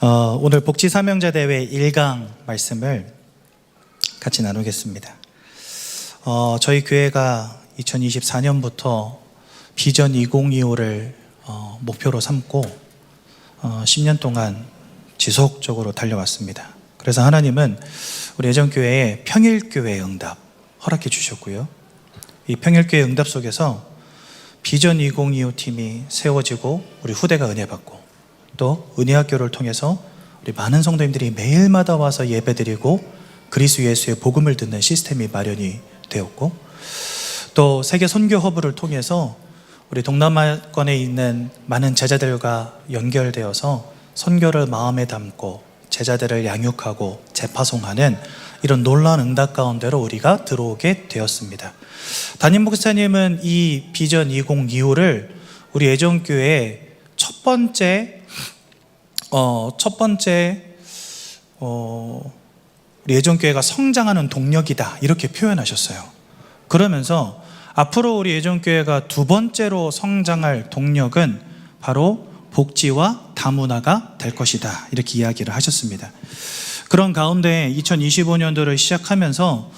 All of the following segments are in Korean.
오늘 복지사명자대회 1강 말씀을 같이 나누겠습니다. 저희 교회가 2024년부터 비전 2025를 목표로 삼고 10년 동안 지속적으로 달려왔습니다. 그래서 하나님은 우리 애정교회에 평일교회 응답 허락해 주셨고요. 이 평일교회 응답 속에서 비전 2025 팀이 세워지고 우리 후대가 은혜 받고 또 은혜학교를 통해서 우리 많은 성도님들이 매일마다 와서 예배드리고 그리스도 예수의 복음을 듣는 시스템이 마련이 되었고, 또 세계 선교 허브를 통해서 우리 동남아권에 있는 많은 제자들과 연결되어서 선교를 마음에 담고 제자들을 양육하고 재파송하는 이런 놀라운 응답 가운데로 우리가 들어오게 되었습니다. 담임 목사님은 이 비전 2025를 우리 애정교회의 첫 번째 우리 애정교회가 성장하는 동력이다 이렇게 표현하셨어요. 그러면서 앞으로 우리 애정교회가 두 번째로 성장할 동력은 바로 복지와 다문화가 될 것이다 이렇게 이야기를 하셨습니다. 그런 가운데 2025년도를 시작하면서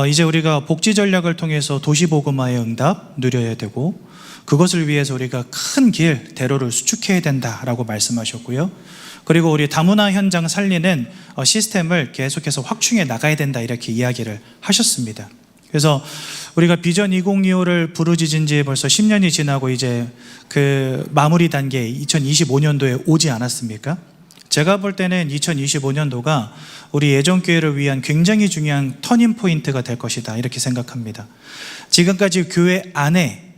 이제 우리가 복지 전략을 통해서 도시복음화의 응답 누려야 되고, 그것을 위해서 우리가 큰 길, 대로를 수축해야 된다라고 말씀하셨고요. 그리고 우리 다문화 현장 살리는 시스템을 계속해서 확충해 나가야 된다 이렇게 이야기를 하셨습니다. 그래서 우리가 비전 2025를 부르짖은 지 벌써 10년이 지나고 이제 그 마무리 단계 2025년도에 오지 않았습니까? 제가 볼 때는 2025년도가 우리 애정교회를 위한 굉장히 중요한 터닝 포인트가 될 것이다 이렇게 생각합니다. 지금까지 교회 안에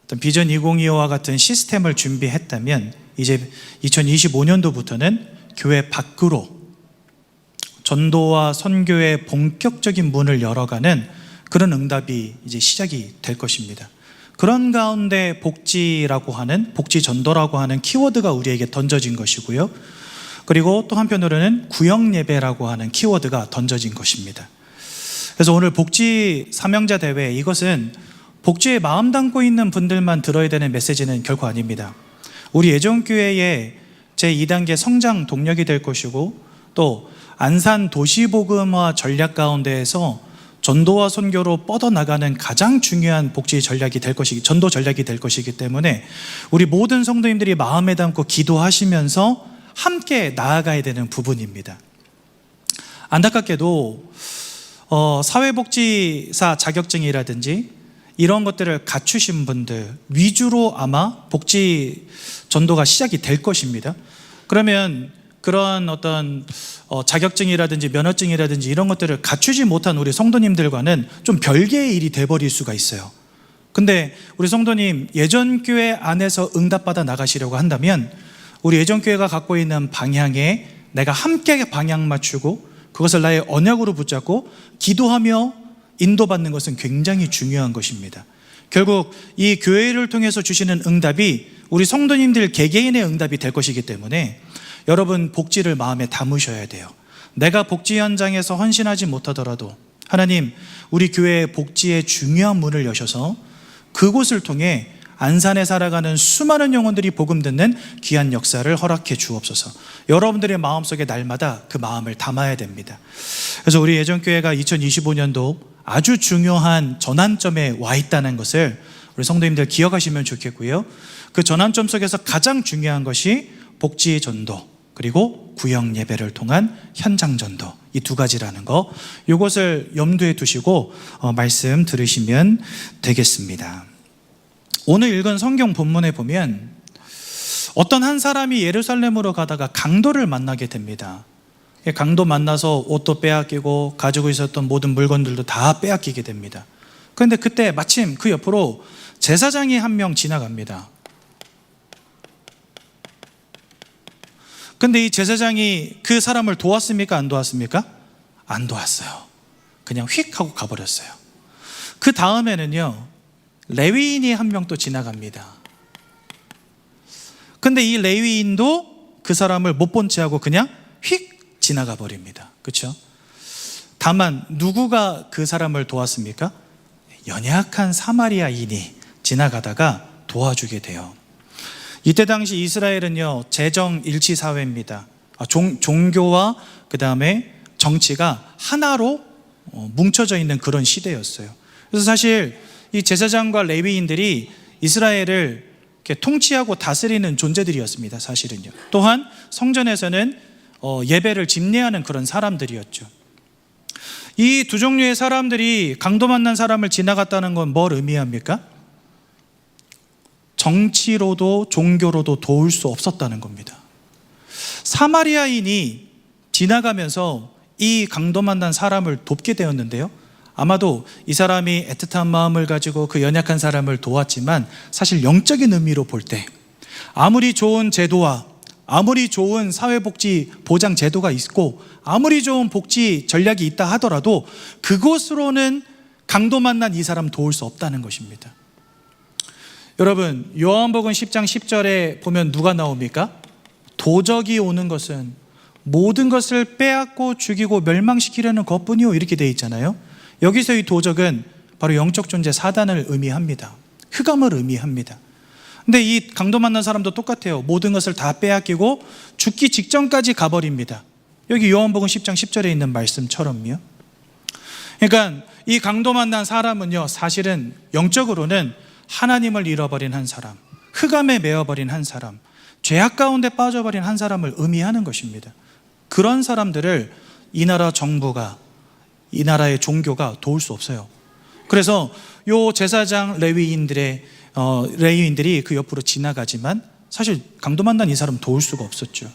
어떤 비전 2025와 같은 시스템을 준비했다면 이제 2025년도부터는 교회 밖으로 전도와 선교의 본격적인 문을 열어가는 그런 응답이 이제 시작이 될 것입니다. 그런 가운데 복지라고 하는, 복지 전도라고 하는 키워드가 우리에게 던져진 것이고요. 그리고 또 한편으로는 구역 예배라고 하는 키워드가 던져진 것입니다. 그래서 오늘 복지 사명자 대회, 이것은 복지에 마음 담고 있는 분들만 들어야 되는 메시지는 결코 아닙니다. 우리 애정교회의 제2단계 성장 동력이 될 것이고, 또 안산 도시복음화 전략 가운데에서 전도와 선교로 뻗어나가는 가장 중요한 복지 전략이 될 것이기, 전도 전략이 될 것이기 때문에 우리 모든 성도님들이 마음에 담고 기도하시면서 함께 나아가야 되는 부분입니다. 안타깝게도 사회복지사 자격증이라든지 이런 것들을 갖추신 분들 위주로 아마 복지 전도가 시작이 될 것입니다. 그러면 그런 어떤 자격증이라든지 면허증이라든지 이런 것들을 갖추지 못한 우리 성도님들과는 좀 별개의 일이 돼버릴 수가 있어요. 근데 우리 성도님, 예전교회 안에서 응답받아 나가시려고 한다면 우리 예전교회가 갖고 있는 방향에 내가 함께 방향 맞추고 그것을 나의 언약으로 붙잡고 기도하며 인도받는 것은 굉장히 중요한 것입니다. 결국 이 교회를 통해서 주시는 응답이 우리 성도님들 개개인의 응답이 될 것이기 때문에 여러분 복지를 마음에 담으셔야 돼요. 내가 복지 현장에서 헌신하지 못하더라도 하나님, 우리 교회의 복지의 중요한 문을 여셔서 그곳을 통해 안산에 살아가는 수많은 영혼들이 복음 듣는 귀한 역사를 허락해 주옵소서. 여러분들의 마음속에 날마다 그 마음을 담아야 됩니다. 그래서 우리 애정교회가 2025년도 아주 중요한 전환점에 와 있다는 것을 우리 성도님들 기억하시면 좋겠고요. 그 전환점 속에서 가장 중요한 것이 복지 전도 그리고 구역 예배를 통한 현장 전도, 이 두 가지라는 거, 이것을 염두에 두시고 말씀 들으시면 되겠습니다. 오늘 읽은 성경 본문에 보면 어떤 한 사람이 예루살렘으로 가다가 강도를 만나게 됩니다. 강도 만나서 옷도 빼앗기고 가지고 있었던 모든 물건들도 다 빼앗기게 됩니다. 그런데 그때 마침 그 옆으로 제사장이 한 명 지나갑니다. 근데 이 제사장이 그 사람을 도왔습니까? 안 도왔습니까? 안 도왔어요. 그냥 휙 하고 가버렸어요. 그 다음에는요, 레위인이 한 명 또 지나갑니다. 근데 이 레위인도 그 사람을 못 본 채 하고 그냥 휙 지나가 버립니다. 그렇죠? 다만 누구가 그 사람을 도왔습니까? 연약한 사마리아인이 지나가다가 도와주게 돼요. 이때 당시 이스라엘은요, 재정 일치 사회입니다. 종교와 그 다음에 정치가 하나로 뭉쳐져 있는 그런 시대였어요. 그래서 사실 이 제사장과 레위인들이 이스라엘을 이렇게 통치하고 다스리는 존재들이었습니다. 사실은요. 또한 성전에서는 예배를 집례하는 그런 사람들이었죠. 이 두 종류의 사람들이 강도 만난 사람을 지나갔다는 건 뭘 의미합니까? 정치로도 종교로도 도울 수 없었다는 겁니다. 사마리아인이 지나가면서 이 강도 만난 사람을 돕게 되었는데요, 아마도 이 사람이 애틋한 마음을 가지고 그 연약한 사람을 도왔지만 사실 영적인 의미로 볼 때 아무리 좋은 제도와 아무리 좋은 사회복지 보장 제도가 있고 아무리 좋은 복지 전략이 있다 하더라도 그것으로는 강도 만난 이 사람 도울 수 없다는 것입니다. 여러분, 요한복음 10장 10절에 보면 누가 나옵니까? 도적이 오는 것은 모든 것을 빼앗고 죽이고 멸망시키려는 것뿐이요, 이렇게 되어 있잖아요. 여기서 이 도적은 바로 영적 존재 사단을 의미합니다. 흑암을 의미합니다. 근데 이 강도 만난 사람도 똑같아요. 모든 것을 다 빼앗기고 죽기 직전까지 가버립니다. 여기 요한복음 10장 10절에 있는 말씀처럼요. 그러니까 이 강도 만난 사람은요, 사실은 영적으로는 하나님을 잃어버린 한 사람, 흑암에 매어버린 한 사람, 죄악 가운데 빠져버린 한 사람을 의미하는 것입니다. 그런 사람들을 이 나라 정부가, 이 나라의 종교가 도울 수 없어요. 그래서 요 제사장 레위인들이 그 옆으로 지나가지만 사실 강도 만난 이 사람 도울 수가 없었죠.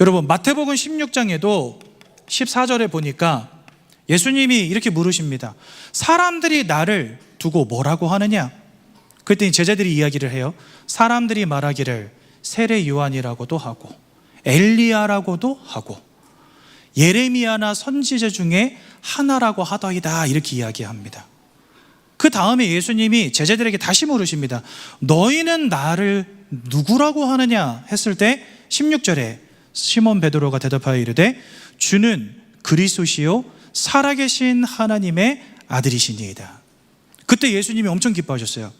여러분, 마태복음 16장에도 14절에 보니까 예수님이 이렇게 물으십니다. 사람들이 나를 두고 뭐라고 하느냐? 그랬더니 제자들이 이야기를 해요. 사람들이 말하기를 세례 요한이라고도 하고 엘리야라고도 하고 예레미야나 선지자 중에 하나라고 하더이다, 이렇게 이야기합니다. 그 다음에 예수님이 제자들에게 다시 물으십니다. 너희는 나를 누구라고 하느냐 했을 때 16절에 시몬 베드로가 대답하여 이르되 주는 그리스도시요 살아계신 하나님의 아들이시니이다. 그때 예수님이 엄청 기뻐하셨어요.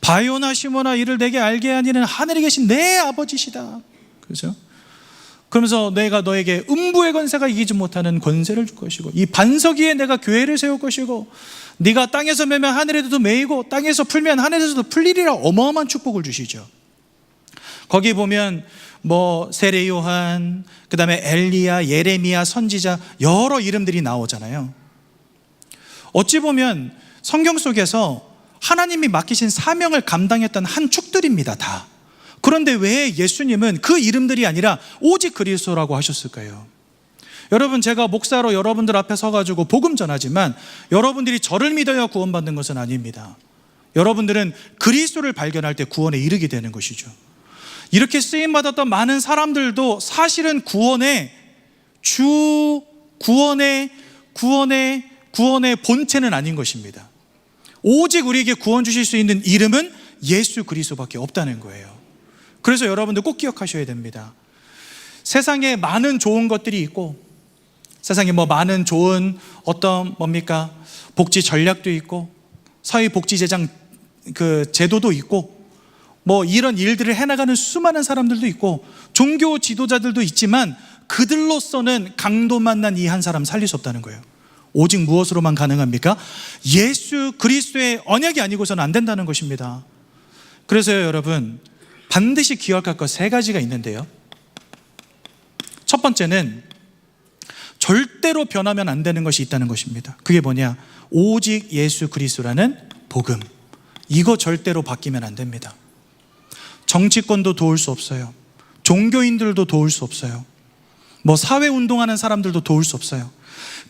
바요나 시몬아, 이를 내게 알게 하니는 하늘에 계신 내 아버지시다. 그렇죠? 그러면서 내가 너에게 음부의 권세가 이기지 못하는 권세를 줄 것이고 이 반석 위에 내가 교회를 세울 것이고 네가 땅에서 매면 하늘에서도 매이고 땅에서 풀면 하늘에서도 풀리리라, 어마어마한 축복을 주시죠. 거기 보면 세례 요한, 그 다음에 엘리야, 예레미야, 선지자 여러 이름들이 나오잖아요. 어찌 보면 성경 속에서 하나님이 맡기신 사명을 감당했던 한 축들입니다, 다. 그런데 왜 예수님은 그 이름들이 아니라 오직 그리스도라고 하셨을까요? 여러분, 제가 목사로 여러분들 앞에 서가지고 복음 전하지만 여러분들이 저를 믿어야 구원받는 것은 아닙니다. 여러분들은 그리스도를 발견할 때 구원에 이르게 되는 것이죠. 이렇게 쓰임받았던 많은 사람들도 사실은 구원의 본체는 아닌 것입니다. 오직 우리에게 구원 주실 수 있는 이름은 예수 그리스도밖에 없다는 거예요. 그래서 여러분들 꼭 기억하셔야 됩니다. 세상에 많은 좋은 것들이 있고 세상에 많은 좋은 복지 전략도 있고 사회복지재정 제도도 있고 이런 일들을 해나가는 수많은 사람들도 있고 종교 지도자들도 있지만 그들로서는 강도 만난 이 한 사람 살릴 수 없다는 거예요. 오직 무엇으로만 가능합니까? 예수 그리스도의 언약이 아니고서는 안 된다는 것입니다. 그래서요, 여러분, 반드시 기억할 것 3가지가 있는데요. 첫 번째는 절대로 변하면 안 되는 것이 있다는 것입니다. 그게 뭐냐? 오직 예수 그리스도라는 복음. 이거 절대로 바뀌면 안 됩니다. 정치권도 도울 수 없어요. 종교인들도 도울 수 없어요. 사회운동하는 사람들도 도울 수 없어요.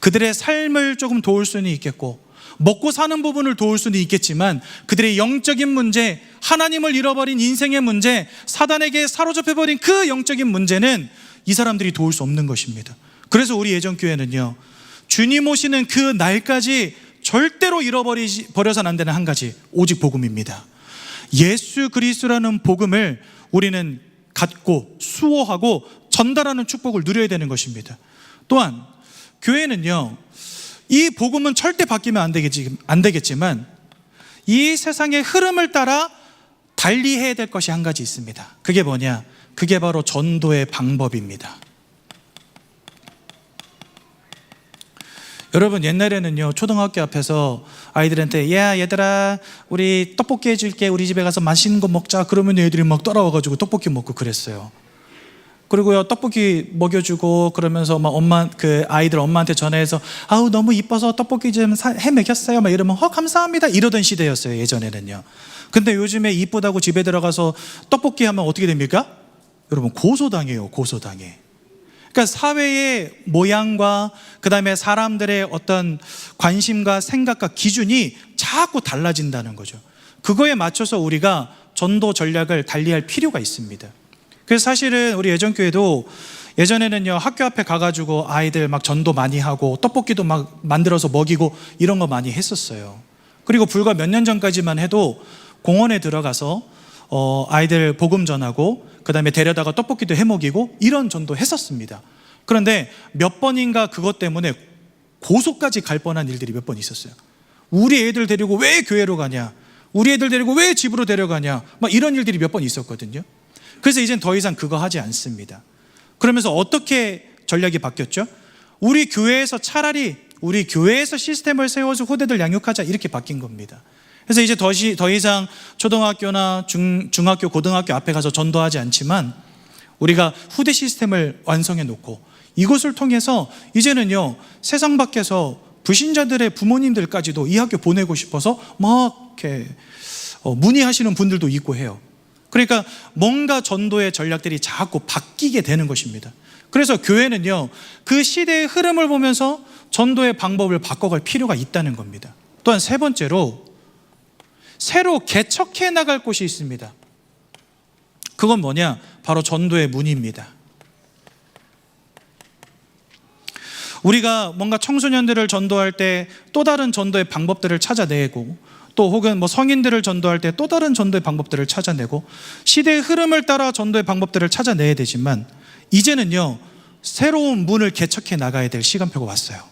그들의 삶을 조금 도울 수는 있겠고 먹고 사는 부분을 도울 수는 있겠지만 그들의 영적인 문제, 하나님을 잃어버린 인생의 문제, 사단에게 사로잡혀버린 그 영적인 문제는 이 사람들이 도울 수 없는 것입니다. 그래서 우리 예전교회는요, 주님 오시는 그 날까지 절대로 잃어버려서는 안 되는 한 가지, 오직 복음입니다. 예수 그리스도라는 복음을 우리는 갖고 수호하고 전달하는 축복을 누려야 되는 것입니다. 또한 교회는요, 이 복음은 절대 바뀌면 안 되겠지만 이 세상의 흐름을 따라 달리 해야 될 것이 한 가지 있습니다. 그게 뭐냐? 그게 바로 전도의 방법입니다. 여러분, 옛날에는요, 초등학교 앞에서 아이들한테 야 얘들아 우리 떡볶이 해줄게, 우리 집에 가서 맛있는 거 먹자, 그러면 애들이 막 따라와가지고 떡볶이 먹고 그랬어요. 그리고요, 떡볶이 먹여주고 그러면서 막 아이들 엄마한테 전화해서 아우 너무 이뻐서 떡볶이 좀 해 먹였어요 막 이러면 감사합니다 이러던 시대였어요, 예전에는요. 근데 요즘에 이쁘다고 집에 들어가서 떡볶이 하면 어떻게 됩니까? 여러분, 고소당해요, 고소당해. 그러니까 사회의 모양과 그 다음에 사람들의 어떤 관심과 생각과 기준이 자꾸 달라진다는 거죠. 그거에 맞춰서 우리가 전도 전략을 달리할 필요가 있습니다. 그래서 사실은 우리 예전교회도 예전에는요, 학교 앞에 가가지고 아이들 막 전도 많이 하고 떡볶이도 막 만들어서 먹이고 이런 거 많이 했었어요. 그리고 불과 몇 년 전까지만 해도 공원에 들어가서 아이들 복음 전하고 그 다음에 데려다가 떡볶이도 해먹이고 이런 전도 했었습니다. 그런데 몇 번인가 그것 때문에 고소까지 갈 뻔한 일들이 몇 번 있었어요. 우리 애들 데리고 왜 교회로 가냐, 우리 애들 데리고 왜 집으로 데려가냐, 막 이런 일들이 몇 번 있었거든요. 그래서 이젠 더 이상 그거 하지 않습니다. 그러면서 어떻게 전략이 바뀌었죠? 우리 교회에서 차라리 우리 교회에서 시스템을 세워서 후대들 양육하자, 이렇게 바뀐 겁니다. 그래서 이제 더 이상 초등학교나 중학교, 고등학교 앞에 가서 전도하지 않지만 우리가 후대 시스템을 완성해 놓고 이것을 통해서 이제는요, 세상 밖에서 불신자들의 부모님들까지도 이 학교 보내고 싶어서 막 이렇게 문의하시는 분들도 있고 해요. 그러니까 뭔가 전도의 전략들이 자꾸 바뀌게 되는 것입니다. 그래서 교회는요, 그 시대의 흐름을 보면서 전도의 방법을 바꿔갈 필요가 있다는 겁니다. 또한 세 번째로 새로 개척해 나갈 곳이 있습니다. 그건 뭐냐? 바로 전도의 문입니다. 우리가 뭔가 청소년들을 전도할 때 또 다른 전도의 방법들을 찾아내고, 또 혹은 성인들을 전도할 때 또 다른 전도의 방법들을 찾아내고, 시대의 흐름을 따라 전도의 방법들을 찾아내야 되지만 이제는요, 새로운 문을 개척해 나가야 될 시간표가 왔어요.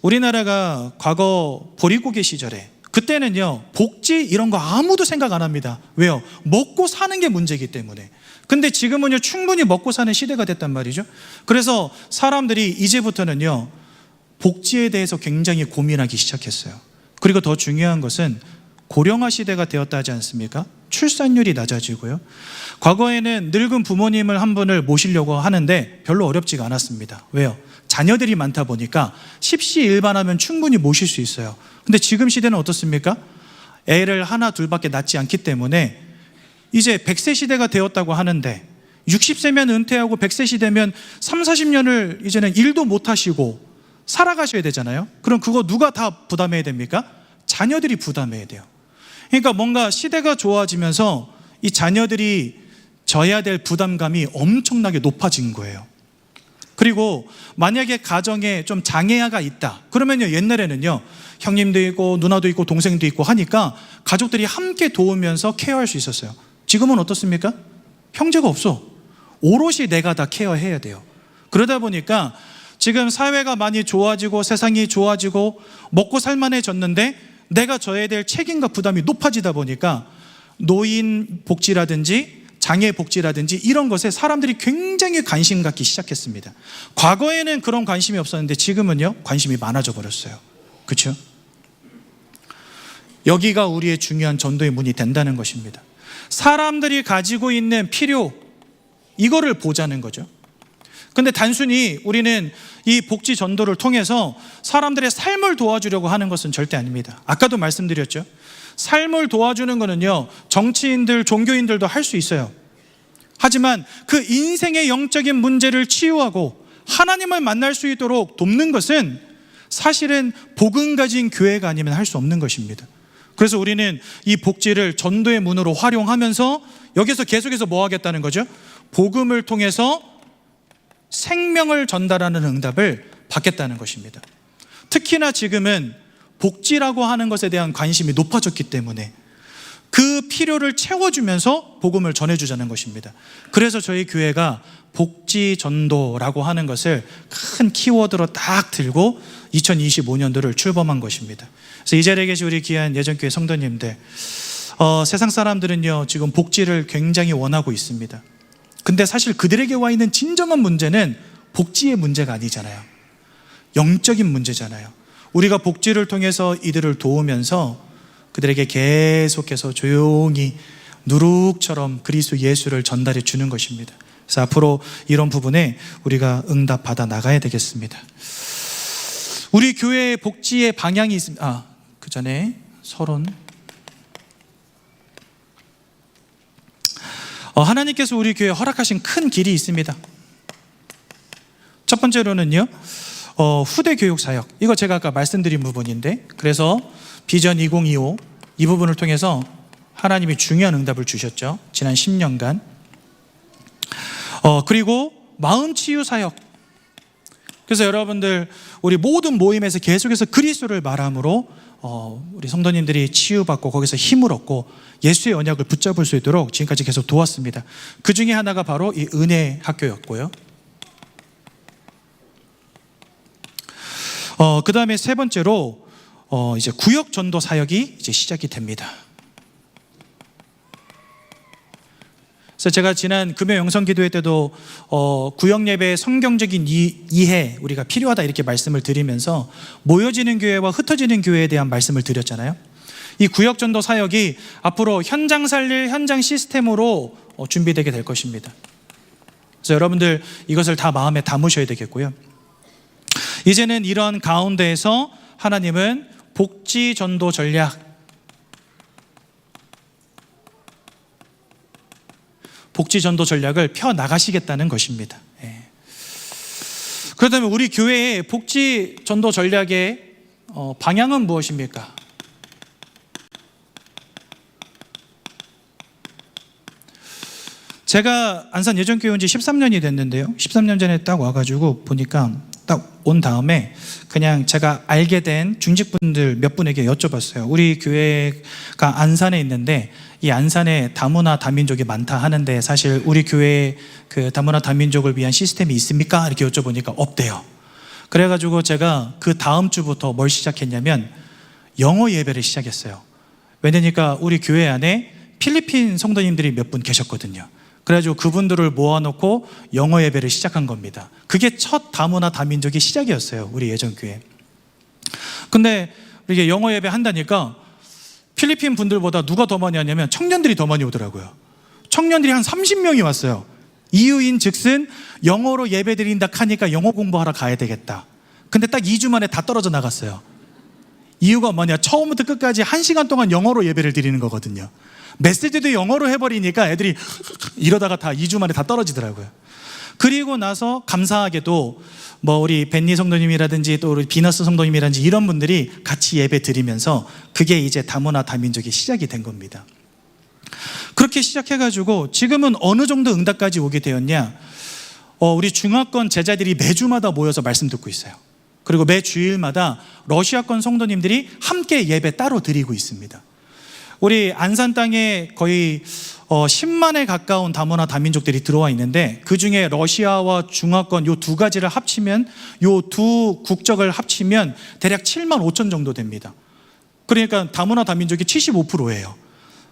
우리나라가 과거 보릿고개 시절에, 그때는요, 복지 이런 거 아무도 생각 안 합니다. 왜요? 먹고 사는 게 문제이기 때문에. 근데 지금은요, 충분히 먹고 사는 시대가 됐단 말이죠. 그래서 사람들이 이제부터는요, 복지에 대해서 굉장히 고민하기 시작했어요. 그리고 더 중요한 것은 고령화 시대가 되었다 하지 않습니까? 출산율이 낮아지고요. 과거에는 늙은 부모님을 한 분을 모시려고 하는데 별로 어렵지가 않았습니다. 왜요? 자녀들이 많다 보니까 십시일반하면 충분히 모실 수 있어요. 근데 지금 시대는 어떻습니까? 애를 하나 둘밖에 낳지 않기 때문에 이제 100세 시대가 되었다고 하는데 60세면 은퇴하고 100세 시대면 3, 40년을 이제는 일도 못 하시고 살아가셔야 되잖아요. 그럼 그거 누가 다 부담해야 됩니까? 자녀들이 부담해야 돼요. 그러니까 뭔가 시대가 좋아지면서 이 자녀들이 져야 될 부담감이 엄청나게 높아진 거예요. 그리고 만약에 가정에 좀 장애아가 있다 그러면요, 옛날에는요, 형님도 있고 누나도 있고 동생도 있고 하니까 가족들이 함께 도우면서 케어할 수 있었어요. 지금은 어떻습니까? 형제가 없어. 오롯이 내가 다 케어해야 돼요. 그러다 보니까 지금 사회가 많이 좋아지고 세상이 좋아지고 먹고 살만해졌는데 내가 져야 될 책임과 부담이 높아지다 보니까 노인 복지라든지 장애 복지라든지 이런 것에 사람들이 굉장히 관심 갖기 시작했습니다. 과거에는 그런 관심이 없었는데 지금은요, 관심이 많아져 버렸어요. 그렇죠? 여기가 우리의 중요한 전도의 문이 된다는 것입니다. 사람들이 가지고 있는 필요, 이거를 보자는 거죠. 근데 단순히 우리는 이 복지 전도를 통해서 사람들의 삶을 도와주려고 하는 것은 절대 아닙니다. 아까도 말씀드렸죠. 삶을 도와주는 거는요, 정치인들, 종교인들도 할 수 있어요. 하지만 그 인생의 영적인 문제를 치유하고 하나님을 만날 수 있도록 돕는 것은 사실은 복음 가진 교회가 아니면 할 수 없는 것입니다. 그래서 우리는 이 복지를 전도의 문으로 활용하면서 여기서 계속해서 뭐 하겠다는 거죠? 복음을 통해서 생명을 전달하는 응답을 받겠다는 것입니다. 특히나 지금은 복지라고 하는 것에 대한 관심이 높아졌기 때문에 그 필요를 채워주면서 복음을 전해주자는 것입니다. 그래서 저희 교회가 복지 전도라고 하는 것을 큰 키워드로 딱 들고 2025년도를 출범한 것입니다. 그래서 이 자리에 계신 우리 귀한 예전교회 성도님들, 세상 사람들은요, 지금 복지를 굉장히 원하고 있습니다. 근데 사실 그들에게 와 있는 진정한 문제는 복지의 문제가 아니잖아요. 영적인 문제잖아요. 우리가 복지를 통해서 이들을 도우면서 그들에게 계속해서 조용히 누룩처럼 그리스도 예수를 전달해 주는 것입니다. 그래서 앞으로 이런 부분에 우리가 응답받아 나가야 되겠습니다. 우리 교회의 복지의 방향이 있습니다. 그 전에 서론. 하나님께서 우리 교회에 허락하신 큰 길이 있습니다. 첫 번째로는요, 후대 교육 사역. 이거 제가 아까 말씀드린 부분인데, 그래서 비전 2025 이 부분을 통해서 하나님이 중요한 응답을 주셨죠. 지난 10년간. 그리고 마음 치유 사역. 그래서 여러분들 우리 모든 모임에서 계속해서 그리스도를 말함으로 우리 성도님들이 치유받고 거기서 힘을 얻고 예수의 언약을 붙잡을 수 있도록 지금까지 계속 도왔습니다. 그 중에 하나가 바로 이 은혜 학교였고요. 그 다음에 세 번째로 이제 구역 전도 사역이 이제 시작이 됩니다. 그래서 제가 지난 금요 영성 기도회 때도 구역 예배의 성경적인 이해 우리가 필요하다 이렇게 말씀을 드리면서 모여지는 교회와 흩어지는 교회에 대한 말씀을 드렸잖아요. 이 구역 전도 사역이 앞으로 현장 살릴 현장 시스템으로 준비되게 될 것입니다. 그래서 여러분들 이것을 다 마음에 담으셔야 되겠고요. 이제는 이런 가운데에서 하나님은 복지 전도 전략, 복지 전도 전략을 펴 나가시겠다는 것입니다. 그렇다면 우리 교회의 복지 전도 전략의 방향은 무엇입니까? 제가 안산 예전교회 온 지 13년이 됐는데요. 13년 전에 딱 와가지고 보니까 딱 온 다음에 그냥 제가 알게 된 중직분들 몇 분에게 여쭤봤어요. 우리 교회가 안산에 있는데 이 안산에 다문화 다민족이 많다 하는데 사실 우리 교회에 그 다문화 다민족을 위한 시스템이 있습니까? 이렇게 여쭤보니까 없대요. 그래가지고 제가 그 다음 주부터 뭘 시작했냐면 영어 예배를 시작했어요. 왜냐니까 우리 교회 안에 필리핀 성도님들이 몇 분 계셨거든요. 그래가지고 그분들을 모아놓고 영어 예배를 시작한 겁니다. 그게 첫 다문화 다민족의 시작이었어요. 우리 예전교회. 근데 이게 영어 예배 한다니까 필리핀 분들보다 누가 더 많이 왔냐면 청년들이 더 많이 오더라고요. 청년들이 한 30명이 왔어요. 이유인 즉슨 영어로 예배 드린다 하니까 영어 공부하러 가야 되겠다. 근데 딱 2주 만에 다 떨어져 나갔어요. 이유가 뭐냐? 처음부터 끝까지 1시간 동안 영어로 예배를 드리는 거거든요. 메시지도 영어로 해버리니까 애들이 이러다가 다 2주 만에 다 떨어지더라고요. 그리고 나서 감사하게도 뭐 우리 벤니 성도님이라든지 또 우리 비너스 성도님이라든지 이런 분들이 같이 예배 드리면서 그게 이제 다문화 다민족의 시작이 된 겁니다. 그렇게 시작해가지고 지금은 어느 정도 응답까지 오게 되었냐? 우리 중화권 제자들이 매주마다 모여서 말씀 듣고 있어요. 그리고 매 주일마다 러시아권 성도님들이 함께 예배 따로 드리고 있습니다. 우리 안산 땅에 거의 10만에 가까운 다문화 다민족들이 들어와 있는데 그 중에 러시아와 중화권 요 두 가지를 합치면 요 두 국적을 합치면 대략 7만 5천 정도 됩니다. 그러니까 다문화 다민족이 75%예요.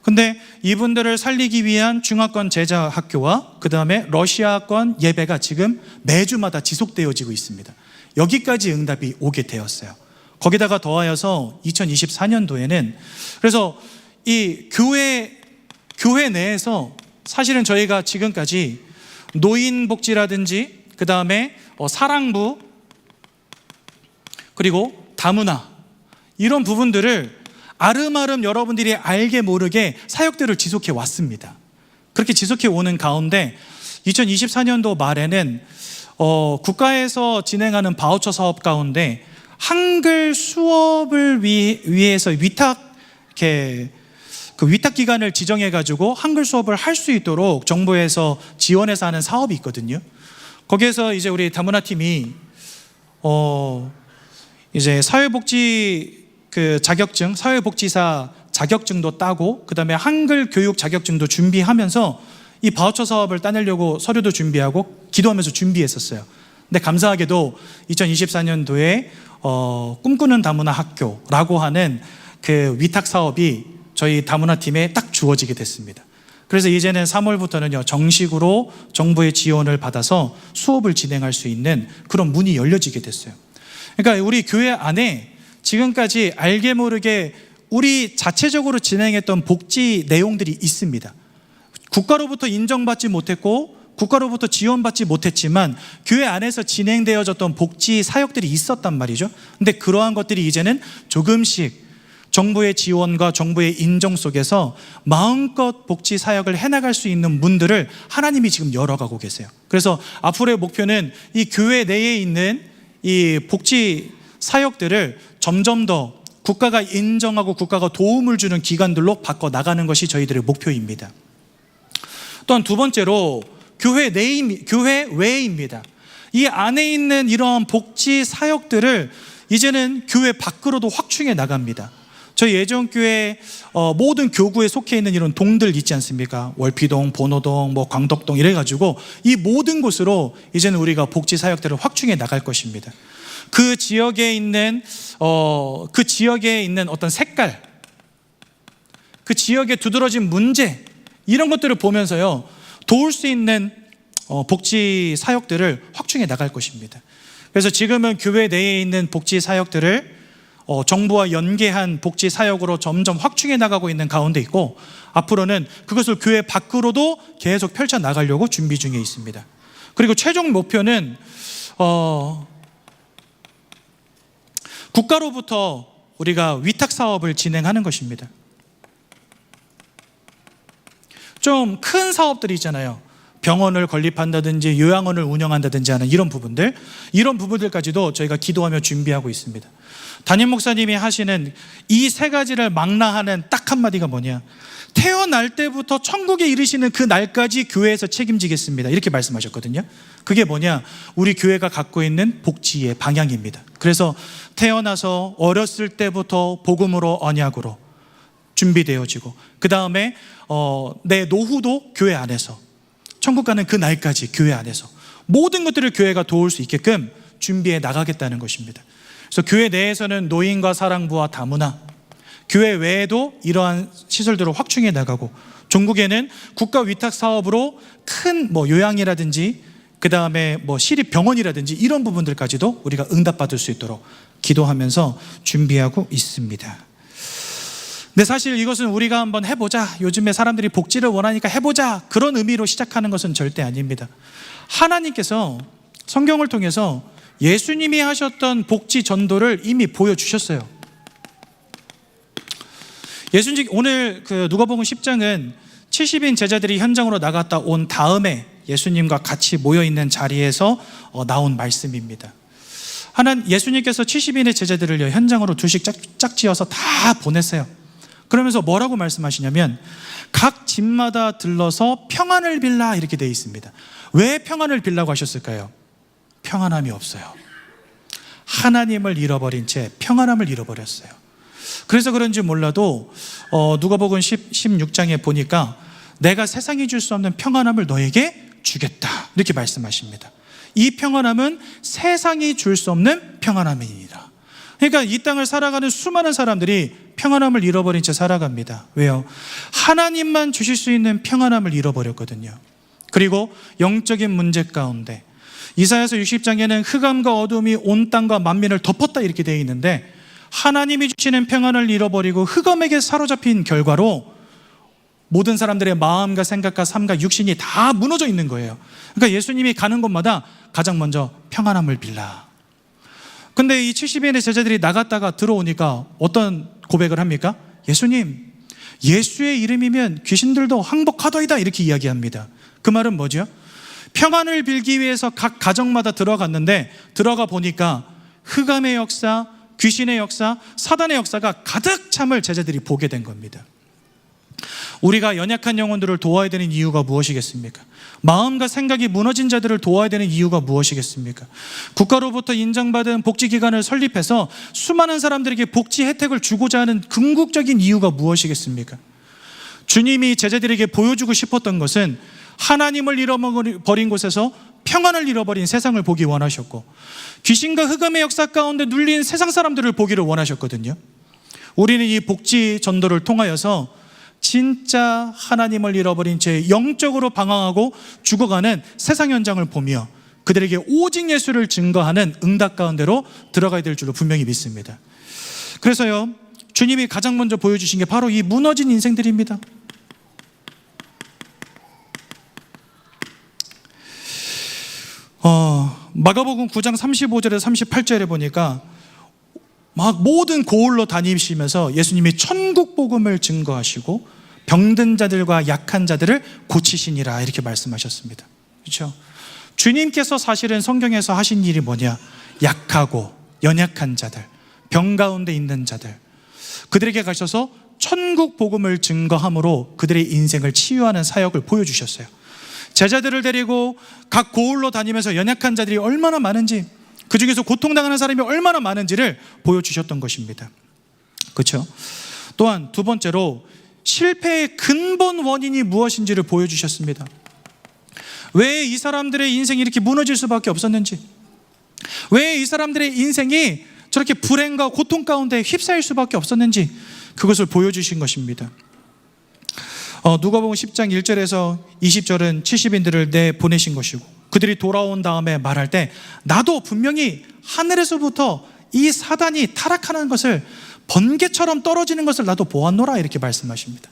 근데 이분들을 살리기 위한 중화권 제자 학교와 그 다음에 러시아권 예배가 지금 매주마다 지속되어지고 있습니다. 여기까지 응답이 오게 되었어요. 거기다가 더하여서 2024년도에는 그래서 이 교회 내에서 사실은 저희가 지금까지 노인복지라든지 그 다음에 사랑부 그리고 다문화 이런 부분들을 아름아름 여러분들이 알게 모르게 사역들을 지속해 왔습니다. 그렇게 지속해 오는 가운데 2024년도 말에는 국가에서 진행하는 바우처 사업 가운데 한글 수업을 위해서 위탁 기관을 지정해가지고 한글 수업을 할 수 있도록 정부에서 지원해서 하는 사업이 있거든요. 거기에서 이제 우리 다문화 팀이 이제 사회복지 자격증, 사회복지사 자격증도 따고 그 다음에 한글 교육 자격증도 준비하면서 이 바우처 사업을 따내려고 서류도 준비하고 기도하면서 준비했었어요. 근데 감사하게도 2024년도에 꿈꾸는 다문화 학교라고 하는 그 위탁 사업이 저희 다문화팀에 딱 주어지게 됐습니다. 그래서 이제는 3월부터는요, 정식으로 정부의 지원을 받아서 수업을 진행할 수 있는 그런 문이 열려지게 됐어요. 그러니까 우리 교회 안에 지금까지 알게 모르게 우리 자체적으로 진행했던 복지 내용들이 있습니다. 국가로부터 인정받지 못했고 국가로부터 지원받지 못했지만 교회 안에서 진행되어졌던 복지 사역들이 있었단 말이죠. 근데 그러한 것들이 이제는 조금씩 정부의 지원과 정부의 인정 속에서 마음껏 복지 사역을 해나갈 수 있는 문들을 하나님이 지금 열어가고 계세요. 그래서 앞으로의 목표는 이 교회 내에 있는 이 복지 사역들을 점점 더 국가가 인정하고 국가가 도움을 주는 기관들로 바꿔나가는 것이 저희들의 목표입니다. 또한 두 번째로 교회 외입니다. 이 안에 있는 이러한 복지 사역들을 이제는 교회 밖으로도 확충해 나갑니다. 저희 예전교회 모든 교구에 속해 있는 이런 동들 있지 않습니까? 월피동, 본호동, 광덕동 이래가지고 이 모든 곳으로 이제는 우리가 복지 사역들을 확충해 나갈 것입니다. 그 지역에 있는 어떤 색깔, 그 지역에 두드러진 문제, 이런 것들을 보면서요, 도울 수 있는 복지 사역들을 확충해 나갈 것입니다. 그래서 지금은 교회 내에 있는 복지 사역들을 정부와 연계한 복지 사역으로 점점 확충해 나가고 있는 가운데 있고, 앞으로는 그것을 교회 밖으로도 계속 펼쳐 나가려고 준비 중에 있습니다. 그리고 최종 목표는 국가로부터 우리가 위탁 사업을 진행하는 것입니다. 좀 큰 사업들이 있잖아요. 병원을 건립한다든지 요양원을 운영한다든지 하는 이런 부분들까지도 저희가 기도하며 준비하고 있습니다. 담임 목사님이 하시는 이 세 가지를 망라하는 딱 한마디가 뭐냐, 태어날 때부터 천국에 이르시는 그 날까지 교회에서 책임지겠습니다, 이렇게 말씀하셨거든요. 그게 뭐냐, 우리 교회가 갖고 있는 복지의 방향입니다. 그래서 태어나서 어렸을 때부터 복음으로 언약으로 준비되어지고, 그 다음에 내 노후도 교회 안에서, 천국 가는 그 날까지 교회 안에서 모든 것들을 교회가 도울 수 있게끔 준비해 나가겠다는 것입니다. 그래서 교회 내에서는 노인과 사랑부와 다문화, 교회 외에도 이러한 시설들을 확충해 나가고, 종국에는 국가 위탁 사업으로 큰 요양이라든지 그 다음에 시립병원이라든지 이런 부분들까지도 우리가 응답받을 수 있도록 기도하면서 준비하고 있습니다. 근데 사실 이것은 우리가 한번 해보자, 요즘에 사람들이 복지를 원하니까 해보자, 그런 의미로 시작하는 것은 절대 아닙니다. 하나님께서 성경을 통해서 예수님이 하셨던 복지 전도를 이미 보여주셨어요. 예수님, 오늘 누가복음 10장은 70인 제자들이 현장으로 나갔다 온 다음에 예수님과 같이 모여있는 자리에서 나온 말씀입니다. 예수님께서 70인의 제자들을 현장으로 둘씩 짝지어서 다 보냈어요. 그러면서 뭐라고 말씀하시냐면, 각 집마다 들러서 평안을 빌라, 이렇게 되어 있습니다. 왜 평안을 빌라고 하셨을까요? 평안함이 없어요. 하나님을 잃어버린 채 평안함을 잃어버렸어요. 그래서 그런지 몰라도 누가복음 16장에 보니까 내가 세상이 줄 수 없는 평안함을 너에게 주겠다, 이렇게 말씀하십니다. 이 평안함은 세상이 줄 수 없는 평안함입니다. 그러니까 이 땅을 살아가는 수많은 사람들이 평안함을 잃어버린 채 살아갑니다. 왜요? 하나님만 주실 수 있는 평안함을 잃어버렸거든요. 그리고 영적인 문제 가운데 이사야서 60장에는 흑암과 어둠이 온 땅과 만민을 덮었다, 이렇게 되어 있는데, 하나님이 주시는 평안을 잃어버리고 흑암에게 사로잡힌 결과로 모든 사람들의 마음과 생각과 삶과 육신이 다 무너져 있는 거예요. 그러니까 예수님이 가는 곳마다 가장 먼저 평안함을 빌라. 근데 이 70인의 제자들이 나갔다가 들어오니까 어떤 고백을 합니까? 예수님, 예수의 이름이면 귀신들도 항복하더이다, 이렇게 이야기합니다. 그 말은 뭐죠? 평안을 빌기 위해서 각 가정마다 들어갔는데, 들어가 보니까 흑암의 역사, 귀신의 역사, 사단의 역사가 가득 참을 제자들이 보게 된 겁니다. 우리가 연약한 영혼들을 도와야 되는 이유가 무엇이겠습니까? 마음과 생각이 무너진 자들을 도와야 되는 이유가 무엇이겠습니까? 국가로부터 인정받은 복지기관을 설립해서 수많은 사람들에게 복지 혜택을 주고자 하는 궁극적인 이유가 무엇이겠습니까? 주님이 제자들에게 보여주고 싶었던 것은 하나님을 잃어버린 곳에서 평안을 잃어버린 세상을 보기 원하셨고, 귀신과 흑암의 역사 가운데 눌린 세상 사람들을 보기를 원하셨거든요. 우리는 이 복지 전도를 통하여서 진짜 하나님을 잃어버린 채 영적으로 방황하고 죽어가는 세상 현장을 보며 그들에게 오직 예수를 증거하는 응답 가운데로 들어가야 될 줄로 분명히 믿습니다. 그래서요, 주님이 가장 먼저 보여주신 게 바로 이 무너진 인생들입니다. 마가복음 9장 35절에서 38절에 보니까 막 모든 고을로 다니시면서 예수님이 천국 복음을 증거하시고 병든 자들과 약한 자들을 고치시니라 이렇게 말씀하셨습니다. 그렇죠? 주님께서 사실은 성경에서 하신 일이 뭐냐? 약하고 연약한 자들, 병 가운데 있는 자들, 그들에게 가셔서 천국 복음을 증거함으로 그들의 인생을 치유하는 사역을 보여주셨어요. 제자들을 데리고 각 고을로 다니면서 연약한 자들이 얼마나 많은지, 그 중에서 고통당하는 사람이 얼마나 많은지를 보여주셨던 것입니다. 그렇죠? 또한 두 번째로 실패의 근본 원인이 무엇인지를 보여주셨습니다. 왜 이 사람들의 인생이 이렇게 무너질 수밖에 없었는지, 왜 이 사람들의 인생이 저렇게 불행과 고통 가운데 휩싸일 수밖에 없었는지 그것을 보여주신 것입니다. 누가복음 10장 1절에서 20절은 70인들을 내보내신 것이고, 그들이 돌아온 다음에 말할 때 나도 분명히 하늘에서부터 이 사단이 타락하는 것을, 번개처럼 떨어지는 것을 나도 보았노라 이렇게 말씀하십니다.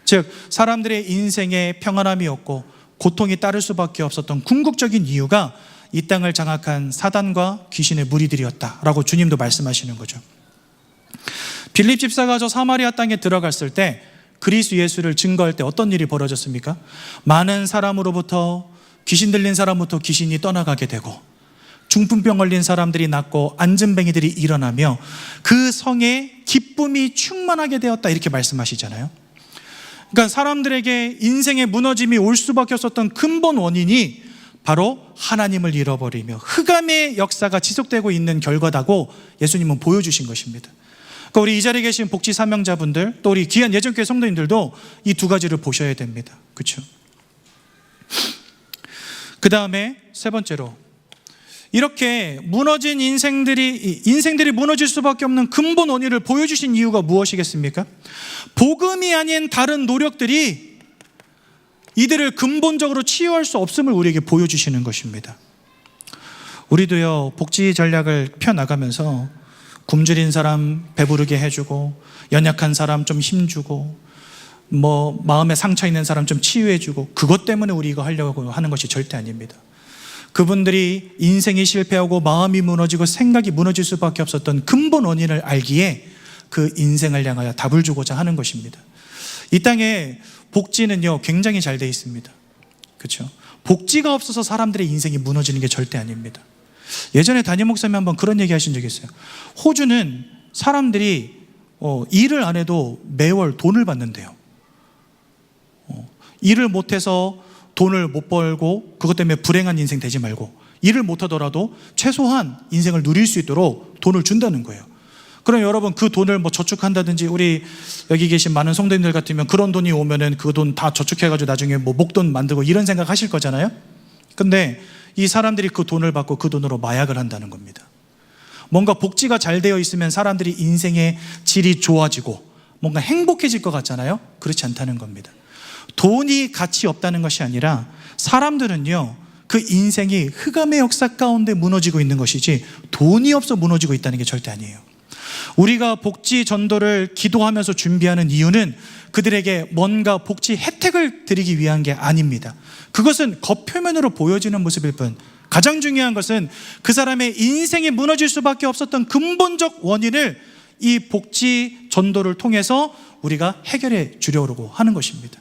즉 사람들의 인생에 평안함이 없고 고통이 따를 수밖에 없었던 궁극적인 이유가 이 땅을 장악한 사단과 귀신의 무리들이었다라고 주님도 말씀하시는 거죠. 빌립 집사가 저 사마리아 땅에 들어갔을 때 그리스도 예수를 증거할 때 어떤 일이 벌어졌습니까? 많은 사람으로부터, 귀신 들린 사람부터 귀신이 떠나가게 되고, 중풍병 걸린 사람들이 낫고 안진뱅이들이 일어나며 그 성에 기쁨이 충만하게 되었다 이렇게 말씀하시잖아요. 그러니까 사람들에게 인생의 무너짐이 올 수밖에 없었던 근본 원인이 바로 하나님을 잃어버리며 흑암의 역사가 지속되고 있는 결과다고 예수님은 보여주신 것입니다. 그러니까 우리 이 자리에 계신 복지 사명자분들, 또 우리 귀한 예전교회 성도님들도 이 두 가지를 보셔야 됩니다. 그렇죠? 그 다음에 세 번째로, 이렇게 무너진 인생들이 무너질 수밖에 없는 근본 원인을 보여주신 이유가 무엇이겠습니까? 복음이 아닌 다른 노력들이 이들을 근본적으로 치유할 수 없음을 우리에게 보여주시는 것입니다. 우리도요, 복지 전략을 펴나가면서 굶주린 사람 배부르게 해주고, 연약한 사람 좀 힘주고, 마음에 상처 있는 사람 좀 치유해주고, 그것 때문에 우리 이거 하려고 하는 것이 절대 아닙니다. 그분들이 인생이 실패하고 마음이 무너지고 생각이 무너질 수밖에 없었던 근본 원인을 알기에 그 인생을 향하여 답을 주고자 하는 것입니다. 이 땅에 복지는요 굉장히 잘 돼 있습니다. 그렇죠? 복지가 없어서 사람들의 인생이 무너지는 게 절대 아닙니다. 예전에 담임 목사님이 한번 그런 얘기 하신 적이 있어요. 호주는 사람들이 일을 안 해도 매월 돈을 받는데요. 일을 못해서 돈을 못 벌고 그것 때문에 불행한 인생 되지 말고, 일을 못하더라도 최소한 인생을 누릴 수 있도록 돈을 준다는 거예요. 그럼 여러분 그 돈을 저축한다든지, 우리 여기 계신 많은 성도님들 같으면 그런 돈이 오면은 그 돈 다 저축해가지고 나중에 목돈 만들고 이런 생각 하실 거잖아요. 근데 이 사람들이 그 돈을 받고 그 돈으로 마약을 한다는 겁니다. 뭔가 복지가 잘 되어 있으면 사람들이 인생의 질이 좋아지고 뭔가 행복해질 것 같잖아요. 그렇지 않다는 겁니다. 돈이 가치 없다는 것이 아니라 사람들은요 그 인생이 흑암의 역사 가운데 무너지고 있는 것이지 돈이 없어 무너지고 있다는 게 절대 아니에요. 우리가 복지 전도를 기도하면서 준비하는 이유는 그들에게 뭔가 복지 혜택을 드리기 위한 게 아닙니다. 그것은 겉표면으로 보여지는 모습일 뿐, 가장 중요한 것은 그 사람의 인생이 무너질 수밖에 없었던 근본적 원인을 이 복지 전도를 통해서 우리가 해결해 주려고 하는 것입니다.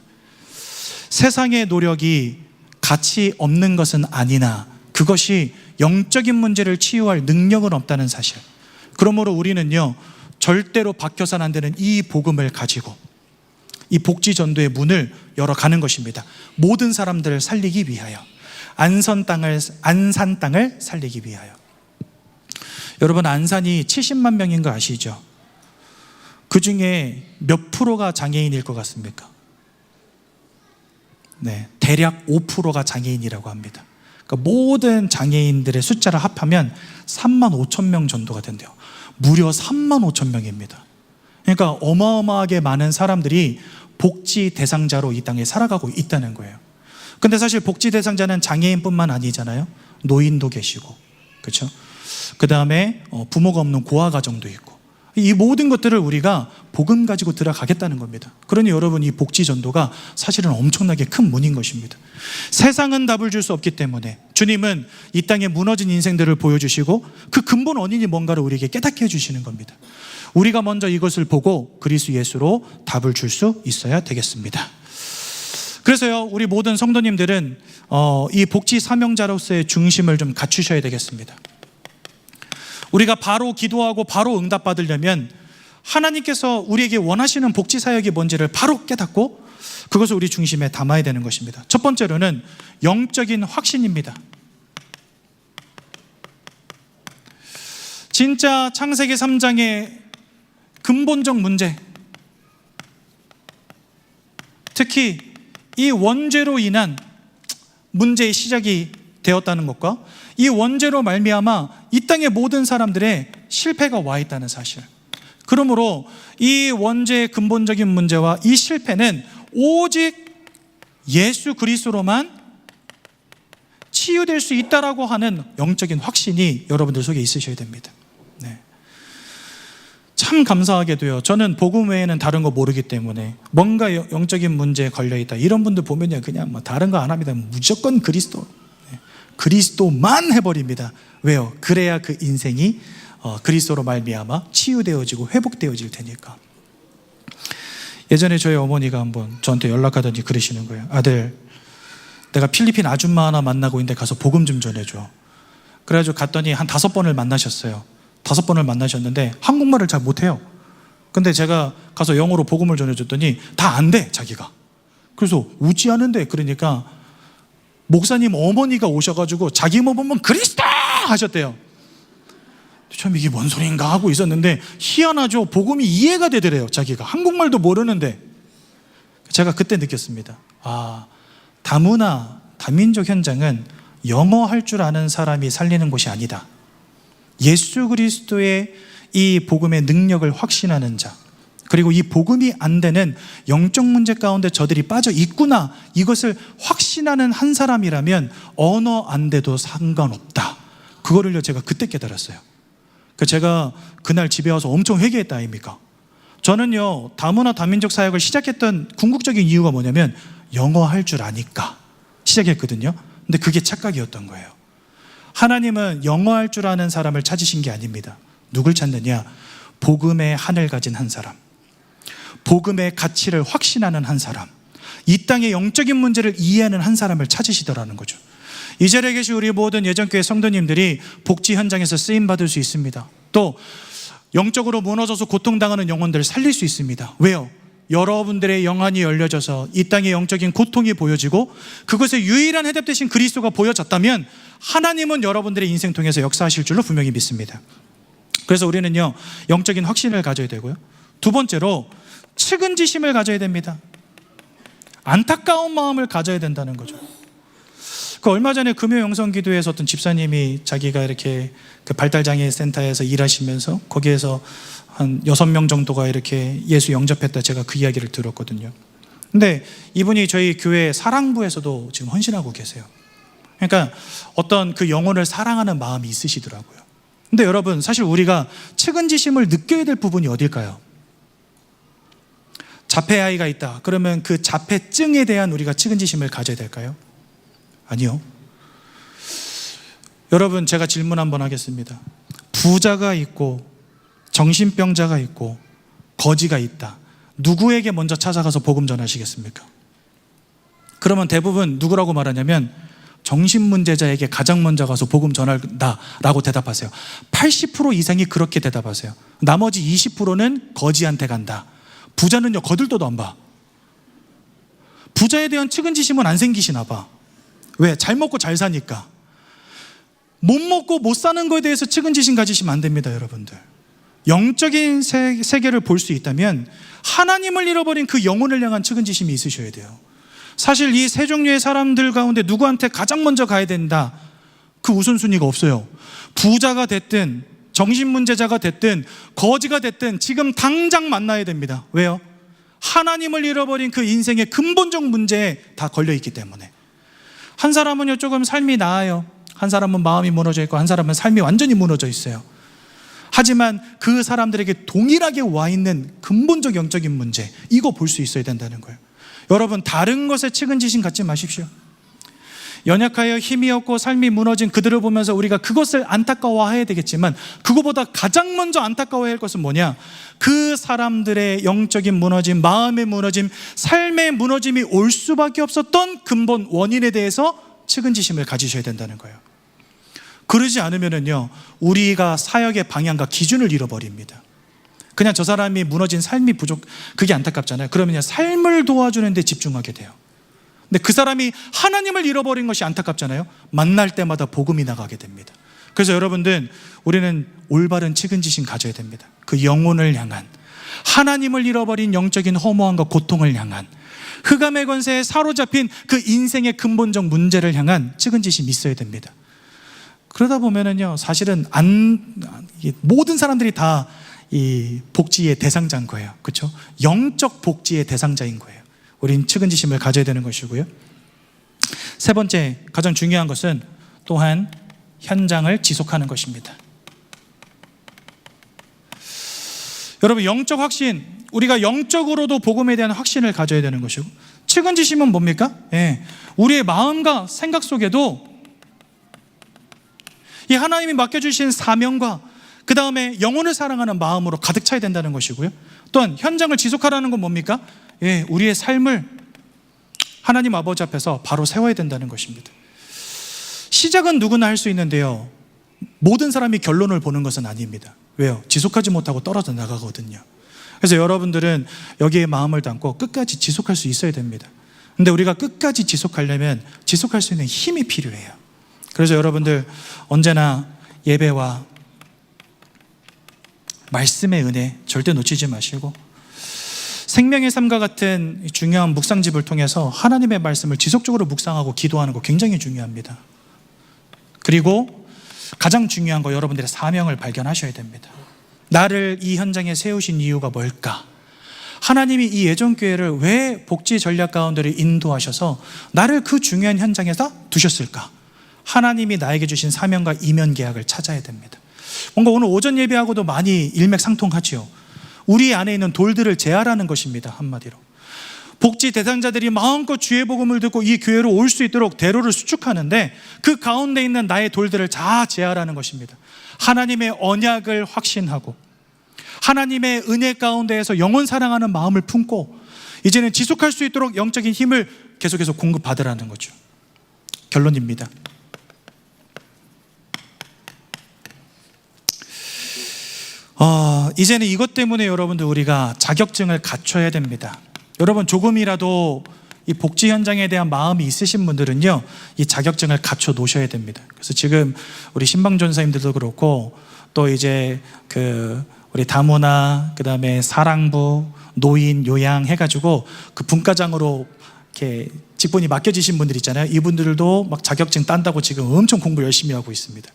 세상의 노력이 가치 없는 것은 아니나 그것이 영적인 문제를 치유할 능력은 없다는 사실. 그러므로 우리는요 절대로 박혀선 안 되는 이 복음을 가지고 이 복지 전도의 문을 열어가는 것입니다. 모든 사람들을 살리기 위하여, 안산 땅을 살리기 위하여. 여러분, 안산이 70만 명인 거 아시죠? 그 중에 몇 프로가 장애인일 것 같습니까? 네, 대략 5%가 장애인이라고 합니다. 그러니까 모든 장애인들의 숫자를 합하면 3만 5천 명 정도가 된대요. 무려 3만 5천 명입니다. 그러니까 어마어마하게 많은 사람들이 복지 대상자로 이 땅에 살아가고 있다는 거예요. 근데 사실 복지 대상자는 장애인뿐만 아니잖아요. 노인도 계시고, 그렇죠? 그 다음에 부모가 없는 고아 가정도 있고, 이 모든 것들을 우리가 복음 가지고 들어가겠다는 겁니다. 그러니 여러분, 이 복지 전도가 사실은 엄청나게 큰 문인 것입니다. 세상은 답을 줄 수 없기 때문에 주님은 이 땅에 무너진 인생들을 보여주시고 그 근본 원인이 뭔가를 우리에게 깨닫게 해주시는 겁니다. 우리가 먼저 이것을 보고 그리스도 예수로 답을 줄 수 있어야 되겠습니다. 그래서요, 우리 모든 성도님들은 이 복지 사명자로서의 중심을 좀 갖추셔야 되겠습니다. 우리가 바로 기도하고 바로 응답받으려면 하나님께서 우리에게 원하시는 복지 사역이 뭔지를 바로 깨닫고 그것을 우리 중심에 담아야 되는 것입니다. 첫 번째로는 영적인 확신입니다. 진짜 창세기 3장의 근본적 문제, 특히 이 원죄로 인한 문제의 시작이 되었다는 것과 이 원죄로 말미암아 이 땅의 모든 사람들의 실패가 와 있다는 사실, 그러므로 이 원죄의 근본적인 문제와 이 실패는 오직 예수 그리스도로만 치유될 수 있다라고 하는 영적인 확신이 여러분들 속에 있으셔야 됩니다. 네. 참 감사하게도요, 저는 복음 외에는 다른 거 모르기 때문에 뭔가 영적인 문제에 걸려있다 이런 분들 보면요, 그냥 뭐 다른 거 안 합니다. 무조건 그리스도, 그리스도만 해버립니다. 왜요? 그래야 그 인생이 그리스도로 말미암아 치유되어지고 회복되어질 테니까. 예전에 저희 어머니가 한번 저한테 연락하더니 그러시는 거예요. 아들, 내가 필리핀 아줌마 하나 만나고 있는데 가서 복음 좀 전해줘. 그래가지고 갔더니 한 5번을 만나셨어요. 5번을 만나셨는데 한국말을 잘 못해요. 근데 제가 가서 영어로 복음을 전해줬더니 다 안 돼, 자기가. 그래서 웃지 않은데, 그러니까 목사님 어머니가 오셔가지고 자기 뭐 보면 그리스도 하셨대요. 참 이게 뭔 소린가 하고 있었는데 희한하죠. 복음이 이해가 되더래요. 자기가 한국말도 모르는데. 제가 그때 느꼈습니다. 아, 다문화, 다민족 현장은 영어 할 줄 아는 사람이 살리는 곳이 아니다. 예수 그리스도의 이 복음의 능력을 확신하는 자, 그리고 이 복음이 안 되는 영적 문제 가운데 저들이 빠져 있구나, 이것을 확신하는 한 사람이라면 언어 안 돼도 상관없다. 그거를요, 제가 그때 깨달았어요. 제가 그날 집에 와서 엄청 회개했다 아닙니까? 저는요, 다문화 다민족 사역을 시작했던 궁극적인 이유가 뭐냐면 영어 할 줄 아니까 시작했거든요. 근데 그게 착각이었던 거예요. 하나님은 영어 할 줄 아는 사람을 찾으신 게 아닙니다. 누굴 찾느냐? 복음의 한을 가진 한 사람, 복음의 가치를 확신하는 한 사람, 이 땅의 영적인 문제를 이해하는 한 사람을 찾으시더라는 거죠. 이 자리에 계신 우리 모든 예전교회 성도님들이 복지 현장에서 쓰임받을 수 있습니다. 또 영적으로 무너져서 고통당하는 영혼들을 살릴 수 있습니다. 왜요? 여러분들의 영안이 열려져서 이 땅의 영적인 고통이 보여지고 그것의 유일한 해답 되신 그리스도가 보여졌다면 하나님은 여러분들의 인생 통해서 역사하실 줄로 분명히 믿습니다. 그래서 우리는요, 영적인 확신을 가져야 되고요, 두 번째로 측은지심을 가져야 됩니다. 안타까운 마음을 가져야 된다는 거죠. 얼마 전에 금요영성기도에서 어떤 집사님이 자기가 이렇게 그 발달장애 센터에서 일하시면서 거기에서 한 6명 정도가 이렇게 예수 영접했다, 제가 그 이야기를 들었거든요. 근데 이분이 저희 교회 사랑부에서도 지금 헌신하고 계세요. 그러니까 어떤 그 영혼을 사랑하는 마음이 있으시더라고요. 근데 여러분, 사실 우리가 측은지심을 느껴야 될 부분이 어딜까요? 자폐아이가 있다 그러면 그 자폐증에 대한 우리가 측은지심을 가져야 될까요? 아니요. 여러분, 제가 질문 한번 하겠습니다. 부자가 있고 정신병자가 있고 거지가 있다. 누구에게 먼저 찾아가서 복음 전하시겠습니까? 그러면 대부분 누구라고 말하냐면 정신문제자에게 가장 먼저 가서 복음 전한다라고 대답하세요. 80% 이상이 그렇게 대답하세요. 나머지 20%는 거지한테 간다. 부자는요, 거들떠도 안 봐. 부자에 대한 측은지심은 안 생기시나 봐. 왜? 잘 먹고 잘 사니까. 못 먹고 못 사는 거에 대해서 측은지심 가지시면 안 됩니다, 여러분들. 영적인 세계를 볼 수 있다면 하나님을 잃어버린 그 영혼을 향한 측은지심이 있으셔야 돼요. 사실 이 세 종류의 사람들 가운데 누구한테 가장 먼저 가야 된다, 그 우선순위가 없어요. 부자가 됐든 정신문제자가 됐든 거지가 됐든 지금 당장 만나야 됩니다. 왜요? 하나님을 잃어버린 그 인생의 근본적 문제에 다 걸려있기 때문에. 한 사람은요 조금 삶이 나아요. 한 사람은 마음이 무너져 있고 한 사람은 삶이 완전히 무너져 있어요. 하지만 그 사람들에게 동일하게 와 있는 근본적 영적인 문제, 이거 볼 수 있어야 된다는 거예요. 여러분, 다른 것에 측은지심 갖지 마십시오. 연약하여 힘이 없고 삶이 무너진 그들을 보면서 우리가 그것을 안타까워해야 되겠지만, 그거보다 가장 먼저 안타까워해야 할 것은 뭐냐? 그 사람들의 영적인 무너짐, 마음의 무너짐, 삶의 무너짐이 올 수밖에 없었던 근본 원인에 대해서 측은지심을 가지셔야 된다는 거예요. 그러지 않으면요 우리가 사역의 방향과 기준을 잃어버립니다. 그냥 저 사람이 무너진 삶이 부족, 그게 안타깝잖아요. 그러면 삶을 도와주는 데 집중하게 돼요. 근데 그 사람이 하나님을 잃어버린 것이 안타깝잖아요. 만날 때마다 복음이 나가게 됩니다. 그래서 여러분들, 우리는 올바른 측은지심 가져야 됩니다. 그 영혼을 향한, 하나님을 잃어버린 영적인 허무함과 고통을 향한, 흑암의 권세에 사로잡힌 그 인생의 근본적 문제를 향한 측은지심이 있어야 됩니다. 그러다 보면은요 사실은 모든 사람들이 다 이 복지의 대상자인 거예요. 그렇죠? 영적 복지의 대상자인 거예요. 우린 측은지심을 가져야 되는 것이고요. 세 번째, 가장 중요한 것은 또한 현장을 지속하는 것입니다. 여러분, 영적 확신, 우리가 영적으로도 복음에 대한 확신을 가져야 되는 것이고, 측은지심은 뭡니까? 우리의 마음과 생각 속에도 이 하나님이 맡겨주신 사명과 그 다음에 영혼을 사랑하는 마음으로 가득 차야 된다는 것이고요. 또한 현장을 지속하라는 건 뭡니까? 우리의 삶을 하나님 아버지 앞에서 바로 세워야 된다는 것입니다. 시작은 누구나 할 수 있는데요 모든 사람이 결론을 보는 것은 아닙니다. 왜요? 지속하지 못하고 떨어져 나가거든요. 그래서 여러분들은 여기에 마음을 담고 끝까지 지속할 수 있어야 됩니다. 근데 우리가 끝까지 지속하려면 지속할 수 있는 힘이 필요해요. 그래서 여러분들 언제나 예배와 말씀의 은혜 절대 놓치지 마시고, 생명의 삶과 같은 중요한 묵상집을 통해서 하나님의 말씀을 지속적으로 묵상하고 기도하는 거 굉장히 중요합니다. 그리고 가장 중요한 거, 여러분들의 사명을 발견하셔야 됩니다. 나를 이 현장에 세우신 이유가 뭘까? 하나님이 이 예전교회를 왜 복지 전략 가운데를 인도하셔서 나를 그 중요한 현장에서 두셨을까? 하나님이 나에게 주신 사명과 이면 계약을 찾아야 됩니다. 뭔가 오늘 오전 예배하고도 많이 일맥상통하지요. 우리 안에 있는 돌들을 제하라는 것입니다. 한마디로 복지 대상자들이 마음껏 주의 복음을 듣고 이 교회로 올 수 있도록 대로를 수축하는데, 그 가운데 있는 나의 돌들을 다 제하라는 것입니다. 하나님의 언약을 확신하고 하나님의 은혜 가운데에서 영혼 사랑하는 마음을 품고 이제는 지속할 수 있도록 영적인 힘을 계속해서 공급받으라는 거죠. 결론입니다. 이제는 이것 때문에 여러분들 우리가 자격증을 갖춰야 됩니다. 여러분, 조금이라도 이 복지 현장에 대한 마음이 있으신 분들은요 이 자격증을 갖춰 놓으셔야 됩니다. 그래서 지금 우리 신방 전사님들도 그렇고, 또 이제 우리 다문화, 그 다음에 사랑부, 노인, 요양 해가지고 그 분과장으로 이렇게 직분이 맡겨지신 분들 있잖아요. 이분들도 막 자격증 딴다고 지금 엄청 공부 열심히 하고 있습니다.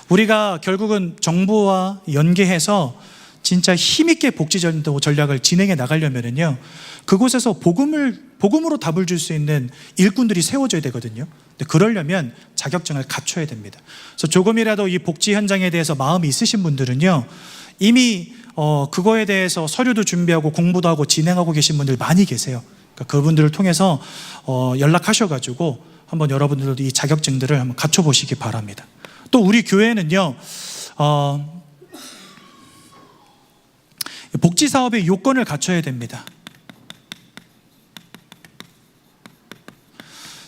우리가 결국은 정부와 연계해서 진짜 힘있게 복지 전략을 진행해 나가려면요 그곳에서 복음으로 답을 줄 수 있는 일꾼들이 세워져야 되거든요. 근데 그러려면 자격증을 갖춰야 됩니다. 그래서 조금이라도 이 복지 현장에 대해서 마음이 있으신 분들은요 이미 그거에 대해서 서류도 준비하고 공부도 하고 진행하고 계신 분들 많이 계세요. 그러니까 그분들을 통해서 연락하셔가지고 한번 여러분들도 이 자격증들을 한번 갖춰보시기 바랍니다. 또 우리 교회는요 복지 사업의 요건을 갖춰야 됩니다.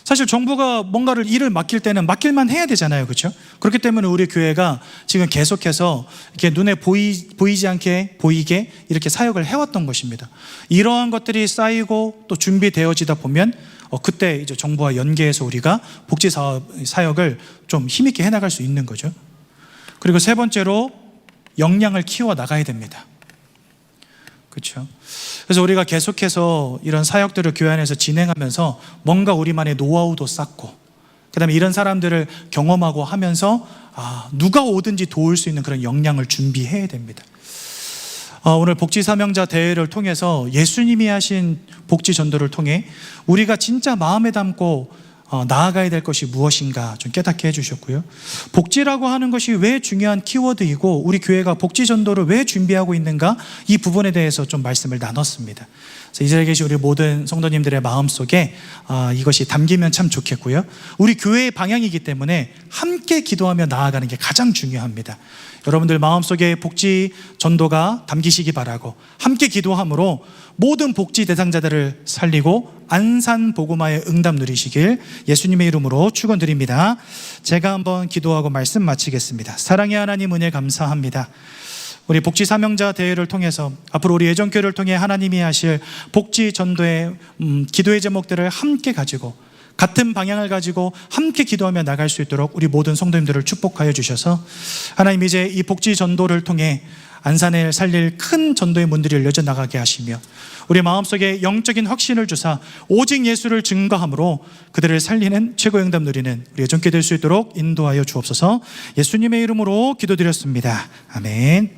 사실 정부가 뭔가를 일을 맡길 때는 맡길만 해야 되잖아요. 그렇죠? 그렇기 때문에 우리 교회가 지금 계속해서 이렇게 눈에 보이지 않게 보이게 이렇게 사역을 해왔던 것입니다. 이러한 것들이 쌓이고 또 준비되어지다 보면 그때 이제 정부와 연계해서 우리가 복지 사역을 좀 힘있게 해나갈 수 있는 거죠. 그리고 세 번째로 역량을 키워 나가야 됩니다. 그렇죠? 그래서 우리가 계속해서 이런 사역들을 교회 안에서 진행하면서 뭔가 우리만의 노하우도 쌓고 그 다음에 이런 사람들을 경험하고 하면서 누가 오든지 도울 수 있는 그런 역량을 준비해야 됩니다. 오늘 복지 사명자 대회를 통해서 예수님이 하신 복지 전도를 통해 우리가 진짜 마음에 담고 나아가야 될 것이 무엇인가 좀 깨닫게 해주셨고요. 복지라고 하는 것이 왜 중요한 키워드이고 우리 교회가 복지 전도를 왜 준비하고 있는가, 이 부분에 대해서 좀 말씀을 나눴습니다. 그래서 이 자리에 계신 우리 모든 성도님들의 마음속에 이것이 담기면 참 좋겠고요. 우리 교회의 방향이기 때문에 함께 기도하며 나아가는 게 가장 중요합니다. 여러분들 마음속에 복지 전도가 담기시기 바라고, 함께 기도함으로 모든 복지 대상자들을 살리고 안산 복음화의 응답 누리시길 예수님의 이름으로 축원드립니다. 제가 한번 기도하고 말씀 마치겠습니다. 사랑의 하나님, 은혜 감사합니다. 우리 복지 사명자 대회를 통해서 앞으로 우리 예전교회를 통해 하나님이 하실 복지 전도의 기도의 제목들을 함께 가지고 같은 방향을 가지고 함께 기도하며 나갈 수 있도록 우리 모든 성도님들을 축복하여 주셔서 하나님, 이제 이 복지 전도를 통해 안산을 살릴 큰 전도의 문들이 열려져 나가게 하시며 우리 마음속에 영적인 확신을 주사 오직 예수를 증거함으로 그들을 살리는 최고의 응답 누리는 우리 예전교회 될 수 있도록 인도하여 주옵소서. 예수님의 이름으로 기도드렸습니다. 아멘.